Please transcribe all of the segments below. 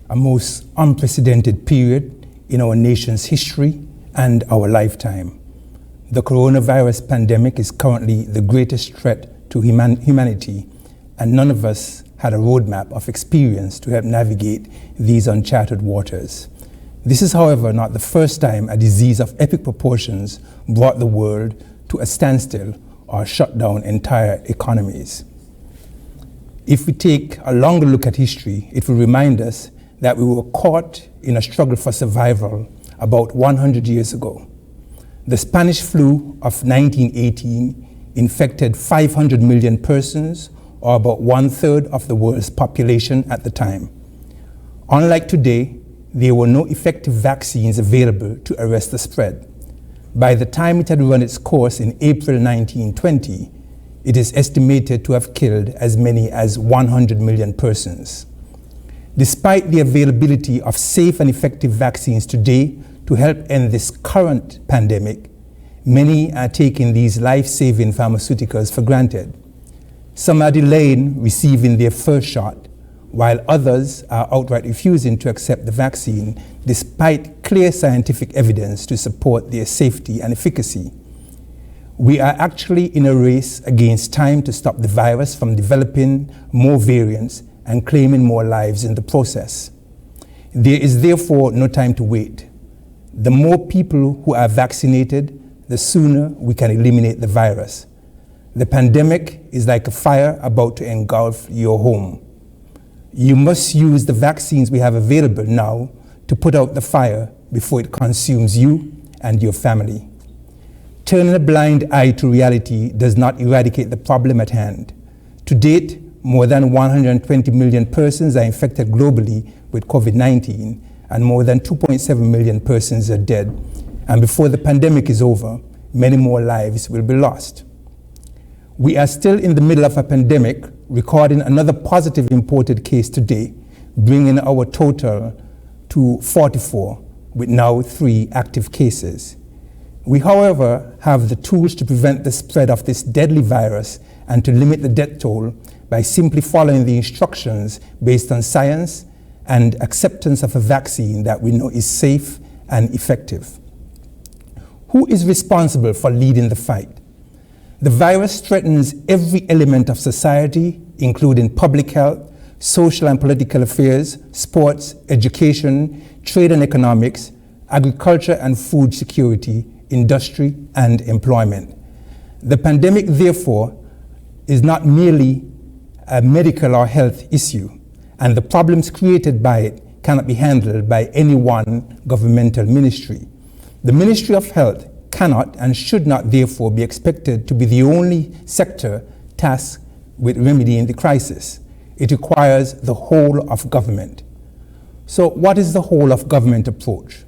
a most unprecedented period in our nation's history and our lifetime. The coronavirus pandemic is currently the greatest threat to humanity, and none of us had a roadmap of experience to help navigate these uncharted waters. This is, however, not the first time a disease of epic proportions brought the world to a standstill or shut down entire economies. If we take a longer look at history, it will remind us that we were caught in a struggle for survival about 100 years ago. The Spanish flu of 1918 infected 500 million persons, or about 1/3 of the world's population at the time. Unlike today, there were no effective vaccines available to arrest the spread. By the time it had run its course in April 1920, it is estimated to have killed as many as 100 million persons. Despite the availability of safe and effective vaccines today to help end this current pandemic, many are taking these life-saving pharmaceuticals for granted. Some are delaying receiving their first shot, while others are outright refusing to accept the vaccine despite clear scientific evidence to support their safety and efficacy. We are actually in a race against time to stop the virus from developing more variants and claiming more lives in the process. There is therefore no time to wait. The more people who are vaccinated, the sooner we can eliminate the virus. The pandemic is like a fire about to engulf your home. You must use the vaccines we have available now to put out the fire before it consumes you and your family. Turning a blind eye to reality does not eradicate the problem at hand. To date, more than 120 million persons are infected globally with COVID-19, and more than 2.7 million persons are dead. And before the pandemic is over, many more lives will be lost. We are still in the middle of a pandemic, recording another positive imported case today, bringing our total to 44, with now 3 active cases. We, however, have the tools to prevent the spread of this deadly virus and to limit the death toll by simply following the instructions based on science and acceptance of a vaccine that we know is safe and effective. Who is responsible for leading the fight? The virus threatens every element of society, including public health, social and political affairs, sports, education, trade and economics, agriculture and food security, industry and employment. The pandemic, therefore, is not merely a medical or health issue, and the problems created by it cannot be handled by any one governmental ministry. The Ministry of Health cannot and should not therefore be expected to be the only sector tasked with remedying the crisis. It requires the whole of government. So what is the whole of government approach?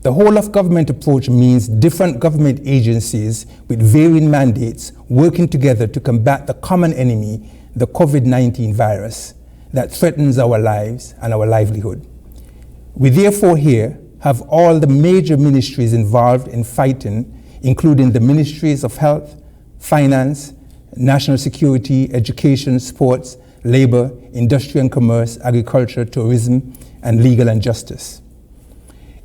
The whole of government approach means different government agencies with varying mandates working together to combat the common enemy, the COVID-19 virus that threatens our lives and our livelihood. We therefore here have all the major ministries involved in fighting, including the Ministries of Health, Finance, National Security, Education, Sports, Labor, Industry and Commerce, Agriculture, Tourism, and Legal and Justice.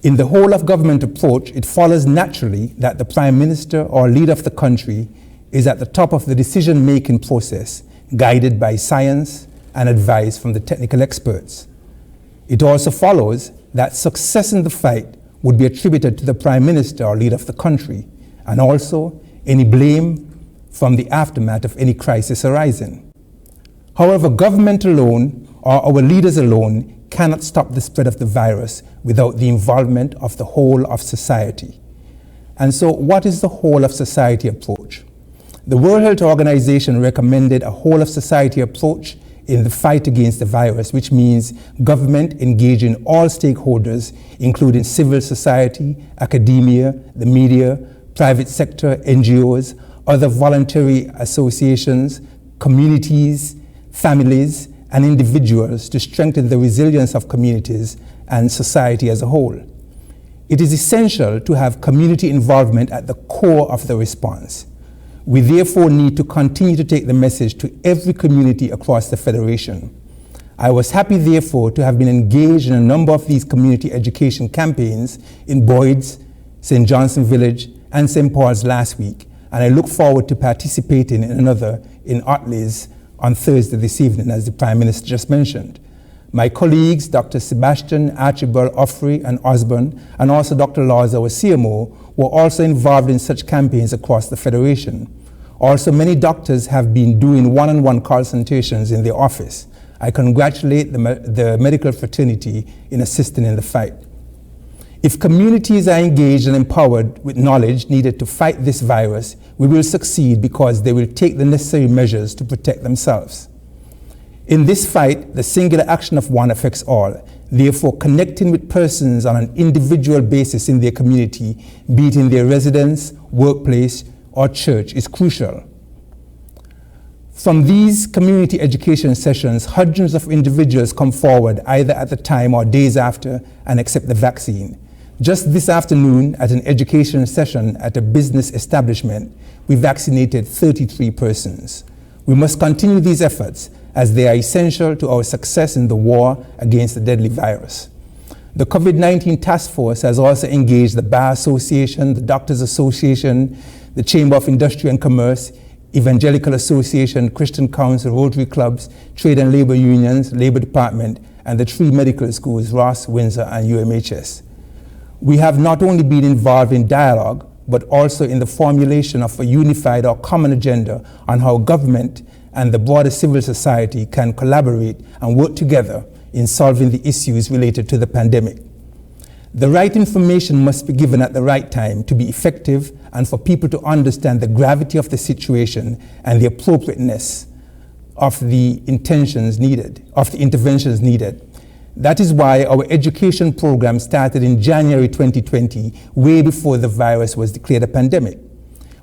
In the whole of government approach, it follows naturally that the Prime Minister or leader of the country is at the top of the decision-making process, guided by science and advice from the technical experts. It also follows that success in the fight would be attributed to the Prime Minister or leader of the country, and also any blame from the aftermath of any crisis arising. However, government alone or our leaders alone cannot stop the spread of the virus without the involvement of the whole of society. And so what is the whole of society approach? The World Health Organization recommended a whole of society approach in the fight against the virus, which means government engaging all stakeholders, including civil society, academia, the media, private sector, NGOs, other voluntary associations, communities, families, and individuals to strengthen the resilience of communities and society as a whole. It is essential to have community involvement at the core of the response. We therefore need to continue to take the message to every community across the Federation. I was happy, therefore, to have been engaged in a number of these community education campaigns in Boyd's, St. Johnson Village, and St. Paul's last week, and I look forward to participating in another in Otley's on Thursday this evening, as the Prime Minister just mentioned. My colleagues, Dr. Sebastian, Archibald, Offrey, and Osborne, and also Dr. Laws, our CMO, were also involved in such campaigns across the Federation. Also, many doctors have been doing one-on-one consultations in their office. I congratulate the medical fraternity in assisting in the fight. If communities are engaged and empowered with knowledge needed to fight this virus, we will succeed because they will take the necessary measures to protect themselves. In this fight, the singular action of one affects all. Therefore, connecting with persons on an individual basis in their community, be it in their residence, workplace, or church, is crucial. From these community education sessions, hundreds of individuals come forward either at the time or days after and accept the vaccine. Just this afternoon, at an education session at a business establishment, we vaccinated 33 persons. We must continue these efforts as they are essential to our success in the war against the deadly virus. The COVID-19 Task Force has also engaged the Bar Association, the Doctors Association, the Chamber of Industry and Commerce, Evangelical Association, Christian Council, Rotary Clubs, Trade and Labor Unions, Labor Department, and the three medical schools, Ross, Windsor, and UMHS. We have not only been involved in dialogue, but also in the formulation of a unified or common agenda on how government and the broader civil society can collaborate and work together in solving the issues related to the pandemic. The right information must be given at the right time to be effective and for people to understand the gravity of the situation and the appropriateness of the interventions needed. That is why our education program started in January 2020, way before the virus was declared a pandemic.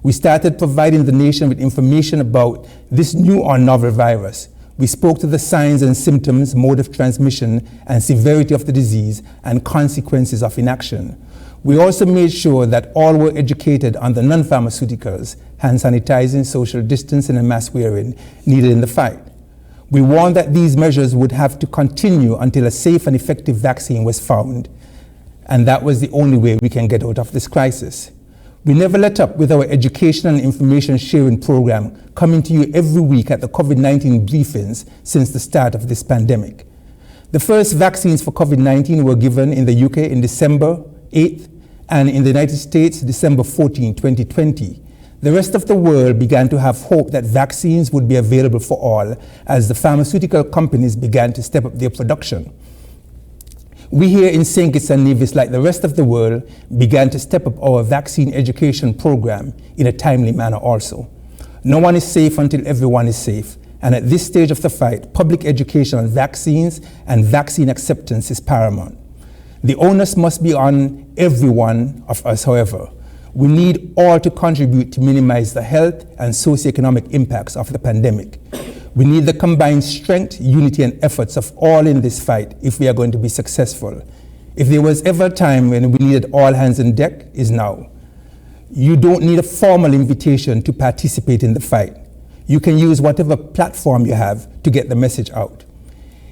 We started providing the nation with information about this new or novel virus. We spoke to the signs and symptoms, mode of transmission, and severity of the disease, and consequences of inaction. We also made sure that all were educated on the non-pharmaceuticals, hand sanitizing, social distancing, and mask wearing needed in the fight. We warned that these measures would have to continue until a safe and effective vaccine was found, and that was the only way we can get out of this crisis. We never let up with our education and information sharing program, coming to you every week at the COVID-19 briefings since the start of this pandemic. The first vaccines for COVID-19 were given in the UK in December 8th and in the United States December 14, 2020. The rest of the world began to have hope that vaccines would be available for all as the pharmaceutical companies began to step up their production. We here in St Kitts and Nevis, like the rest of the world, began to step up our vaccine education program in a timely manner also. No one is safe until everyone is safe, and at this stage of the fight, public education on vaccines and vaccine acceptance is paramount. The onus must be on every one of us, however. We need all to contribute to minimize the health and socioeconomic impacts of the pandemic. We need the combined strength, unity, and efforts of all in this fight if we are going to be successful. If there was ever a time when we needed all hands on deck, is now. You don't need a formal invitation to participate in the fight. You can use whatever platform you have to get the message out.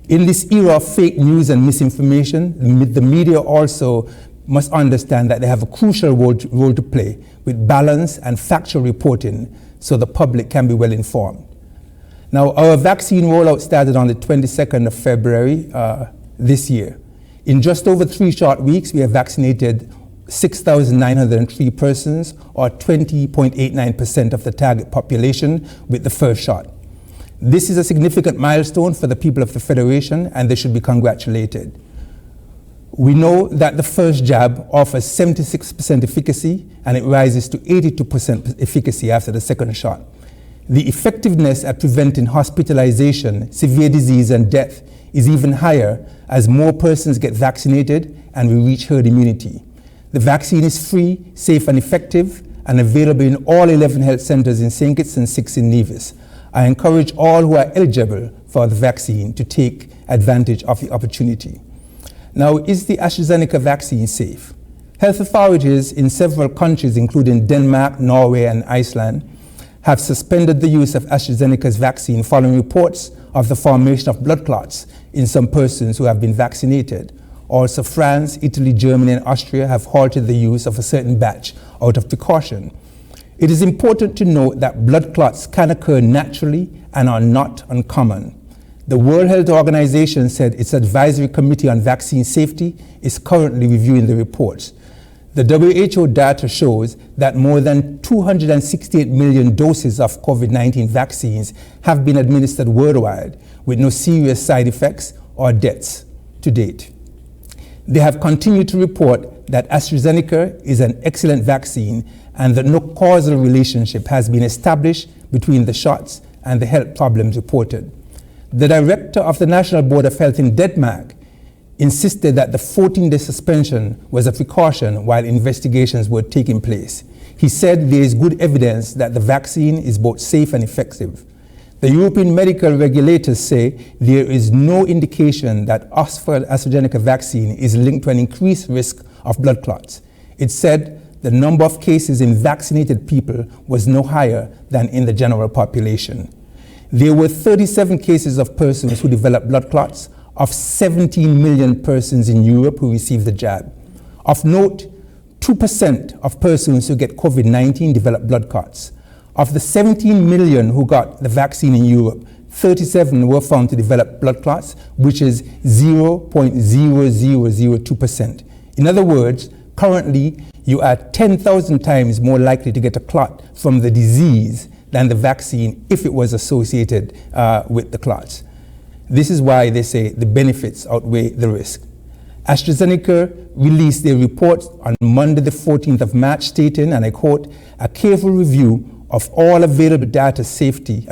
In this era of fake news and misinformation, the media also must understand that they have a crucial role to play with balance and factual reporting so the public can be well informed. Now, our vaccine rollout started on the 22nd of February this year. In just over 3 short weeks, we have vaccinated 6,903 persons, or 20.89% of the target population, with the first shot. This is a significant milestone for the people of the Federation, and they should be congratulated. We know that the first jab offers 76% efficacy, and it rises to 82% efficacy after the second shot. The effectiveness at preventing hospitalization, severe disease, and death is even higher as more persons get vaccinated and we reach herd immunity. The vaccine is free, safe, and effective, and available in all 11 health centers in St Kitts and 6 in Nevis. I encourage all who are eligible for the vaccine to take advantage of the opportunity. Now, is the AstraZeneca vaccine safe? Health authorities in several countries, including Denmark, Norway, and Iceland, have suspended the use of AstraZeneca's vaccine following reports of the formation of blood clots in some persons who have been vaccinated. Also, France, Italy, Germany, and Austria have halted the use of a certain batch out of precaution. It is important to note that blood clots can occur naturally and are not uncommon. The World Health Organization said its advisory committee on vaccine safety is currently reviewing the reports. The WHO data shows that more than 268 million doses of COVID-19 vaccines have been administered worldwide with no serious side effects or deaths to date. They have continued to report that AstraZeneca is an excellent vaccine and that no causal relationship has been established between the shots and the health problems reported. The director of the National Board of Health in Denmark insisted that the 14-day suspension was a precaution while investigations were taking place. He said there is good evidence that the vaccine is both safe and effective. The European medical regulators say there is no indication that Oxford AstraZeneca vaccine is linked to an increased risk of blood clots. It said the number of cases in vaccinated people was no higher than in the general population. There were 37 cases of persons who developed blood clots of 17 million persons in Europe who received the jab. Of note, 2% of persons who get COVID-19 develop blood clots. Of the 17 million who got the vaccine in Europe, 37 were found to develop blood clots, which is 0.0002%. In other words, currently, you are 10,000 times more likely to get a clot from the disease than the vaccine if it was associated with the clots. This is why they say the benefits outweigh the risk. AstraZeneca released their report on Monday the 14th of March stating, and I quote, "A careful review of all available safety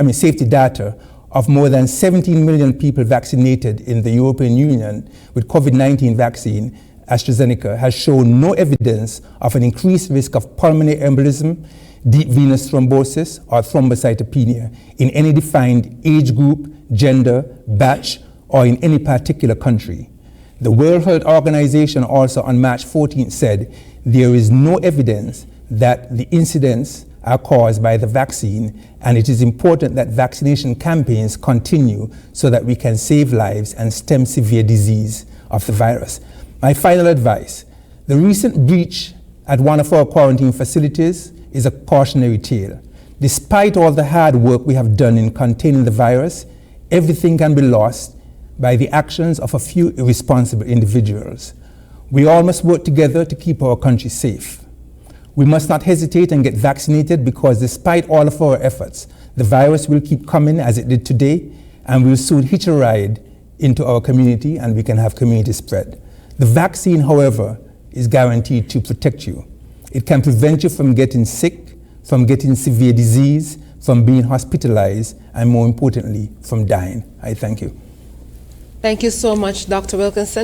data of more than 17 million people vaccinated in the European Union with COVID-19 vaccine, AstraZeneca has shown no evidence of an increased risk of pulmonary embolism, deep venous thrombosis, or thrombocytopenia in any defined age group, gender, batch, or in any particular country." The World Health Organization also on March 14th said there is no evidence that the incidents are caused by the vaccine, and it is important that vaccination campaigns continue so that we can save lives and stem severe disease of the virus. My final advice: the recent breach at one of our quarantine facilities is a cautionary tale. Despite all the hard work we have done in containing the virus, everything can be lost by the actions of a few irresponsible individuals. We all must work together to keep our country safe. We must not hesitate and get vaccinated because despite all of our efforts, the virus will keep coming as it did today, and we'll soon hitch a ride into our community and we can have community spread. The vaccine, however, is guaranteed to protect you. It can prevent you from getting sick, from getting severe disease, from being hospitalized, and more importantly, from dying. I thank you. Thank you so much, Dr. Wilkinson.